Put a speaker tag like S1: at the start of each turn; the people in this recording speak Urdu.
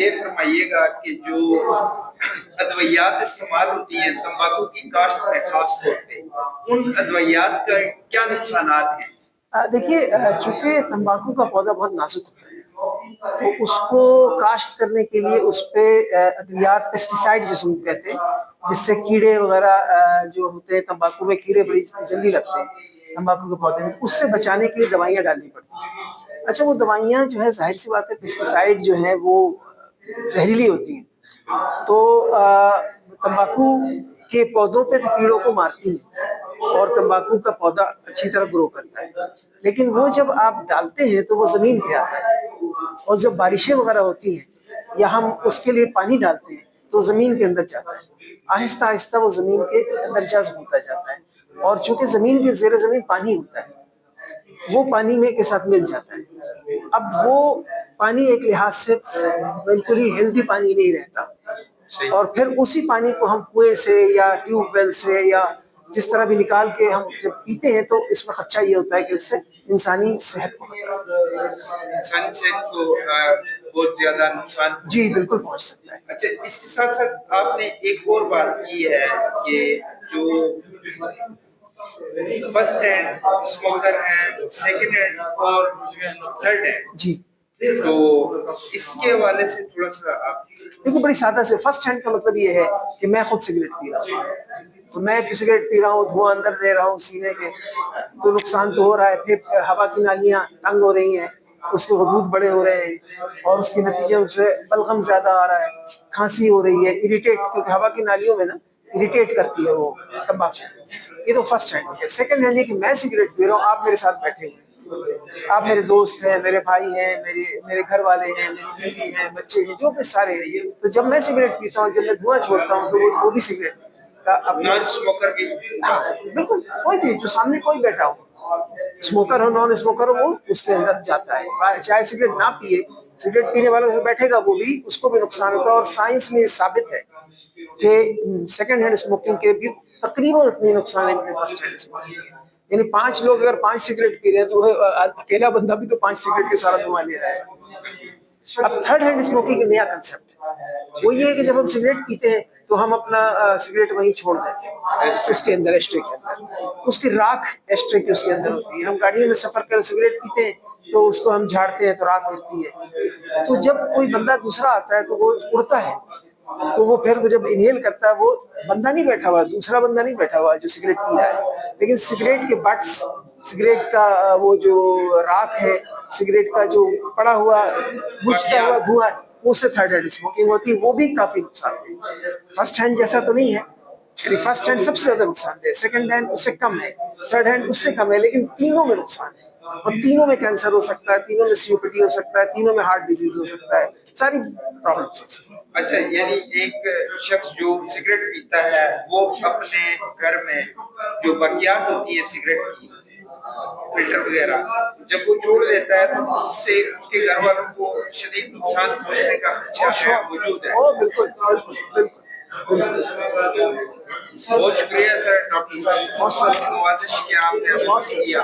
S1: یہ فرمائیے گا کہ جو ادویات استعمال ہوتی ہیں تمباکو کی کاشت میں خاص طور پہ، ان ادویات کا کیا نقصانات ہیں؟
S2: دیکھیے، چونکہ تمباکو کا پودا بہت نازک ہوتا ہے، تو اس کو کاشت کرنے کے لیے اس پہ ادویات، پیسٹیسائڈ جس کو کہتے ہیں، جس سے کیڑے وغیرہ جو ہوتے ہیں، تمباکو میں کیڑے بڑی جلدی لگتے ہیں تمباکو کے پودے میں، اس سے بچانے کے لیے دوائیاں ڈالنی پڑتی ہیں۔ اچھا، وہ دوائیاں جو ہے ظاہر سی بات ہے، پیسٹیسائڈ جو ہیں وہ زہریلی ہوتی ہیں، تو تمباکو کے پودوں پہ کیڑوں کو مارتی ہیں اور تمباکو کا پودا اچھی طرح گرو کرتا ہے، لیکن وہ جب آپ ڈالتے ہیں تو وہ زمین پہ آتا ہے، اور جب بارشیں وغیرہ ہوتی ہیں یا ہم اس کے لیے پانی ڈالتے ہیں تو زمین کے اندر جاتا ہے، آہستہ آہستہ وہ زمین کے اندر جذب ہوتا جاتا ہے، اور چونکہ زمین کے زیر زمین پانی ہوتا ہے، وہ پانی میں کے ساتھ مل جاتا ہے۔ اب وہ پانی ایک لحاظ سے بالکل ہی ہیلدی پانی نہیں رہتا، اور پھر اسی پانی کو ہم کنویں سے یا ٹیوب ویل سے یا جس طرح بھی نکال کے ہم جب پیتے ہیں تو اس میں خدشہ یہ ہوتا ہے کہ اس سے انسانی صحت کو
S1: انسانی صحت کو بہت زیادہ نقصان
S2: جی بالکل پہنچ سکتا ہے۔
S1: اچھا، اس کے ساتھ ساتھ آپ نے ایک اور بات کی ہے کہ جو فرسٹ ہینڈ اسموکر ہیں، سیکنڈ ہینڈ اور تھرڈ ہینڈ،
S2: جی،
S1: تو اس کے حوالے سے تھوڑا سا آپ
S2: دیکھیے بڑی سادہ سے، فرسٹ ہینڈ کا مطلب یہ ہے کہ میں خود سگریٹ پی رہا ہوں، تو میں سگریٹ پی رہا ہوں، دھواں اندر لے رہا ہوں سینے کے، تو نقصان تو ہو رہا ہے، پھر ہوا کی نالیاں تنگ ہو رہی ہیں، اس کے غدود بڑے ہو رہے ہیں، اور اس کے نتیجے سے بلغم زیادہ آ رہا ہے، کھانسی ہو رہی ہے، اریٹیٹ، کیونکہ ہوا کی نالیوں میں نا اریٹیٹ کرتی ہے وہ تمباکو۔ یہ تو فرسٹ ہینڈ ہے۔ سیکنڈ ہینڈ ہے کہ میں سگریٹ پی رہا ہوں، آپ میرے ساتھ بیٹھے ہوئے ہیں، آپ میرے دوست ہیں، میرے بھائی ہیں، میرے گھر والے ہیں، میری بیوی ہیں، بچے ہیں، جو بھی سارے ہیں، تو جب میں سگریٹ پیتا ہوں، جب میں دھواں چھوڑتا ہوں، تو وہ بھی سگریٹ کا اپنا
S1: نان اسموکر کی
S2: بالکل کوئی بھی جو سامنے کوئی بیٹھا ہو، اسموکر ہو نان اسموکر ہو، وہ اس کے اندر جاتا ہے، چاہے سگریٹ نہ پیے، سگریٹ پینے والوں سے بیٹھے گا وہ بھی، اس کو بھی نقصان ہوتا ہے، اور سائنس میں یہ ثابت ہے کہ سیکنڈ ہینڈ اسموکنگ کے بھی تقریباً اتنے نقصان ہیں جتنے فرسٹ ہینڈ اسموکنگ کے، یعنی 5 لوگ اگر 5 سگریٹ پی رہے ہیں تو اکیلا بندہ بھی تو 5 سگریٹ کے سارا دھواں لے رہا ہے۔ اب تھرڈ ہینڈ اسموکنگ کا نیا کنسیپٹ ہے، وہ یہ ہے کہ جب ہم سگریٹ پیتے ہیں تو ہم اپنا سگریٹ وہیں چھوڑ دیتے ہیں، اس کے اندر ایشٹرے کے اندر، اس کی راکھ ایشٹرے کی اس کے اندر ہوتی ہے، ہم گاڑیوں میں سفر کر سگریٹ پیتے ہیں تو اس کو ہم جھاڑتے ہیں تو راکھ ملتی ہے، تو جب کوئی بندہ دوسرا آتا ہے تو وہ اڑتا ہے، تو وہ پھر جب انہیل کرتا ہے، وہ بندہ نہیں بیٹھا ہوا، دوسرا بندہ نہیں بیٹھا ہوا جو سگریٹ پی رہا ہے، لیکن سگریٹ کے بٹس، سگریٹ کا وہ جو راکھ ہے، سگریٹ کا جو پڑا ہوا بجھتا ہوا دھواں، اس سے تھرڈ ہینڈ اسموکنگ ہوتی ہے، وہ بھی کافی نقصان ہے۔ فرسٹ ہینڈ جیسا تو نہیں ہے، یعنی فرسٹ ہینڈ سب سے زیادہ نقصان ہے، سیکنڈ ہینڈ اس سے کم ہے، تھرڈ ہینڈ اس سے کم ہے، لیکن تینوں میں نقصان ہے، اور تینوں میں کینسر ہو سکتا ہے، تینوں میں سی او پی ڈی ہو سکتا ہے، تینوں میں ہارٹ ڈیزیز ہو سکتا ہے، ساری پرابلمس ہو سکتی ہیں۔
S1: اچھا، یعنی ایک شخص جو سگریٹ پیتا ہے وہ اپنے گھر میں جو باقیات ہوتی ہے سگریٹ کی، فلٹر وغیرہ، جب وہ چھوڑ دیتا ہے تو اس سے اس کے گھر والوں کو شدید نقصان پہنچنے کا خدشہ موجود ہے۔
S2: بالکل بالکل بالکل۔
S1: بہت شکریہ سر، ڈاکٹر صاحب، نوازش کہ آپ نے کیا۔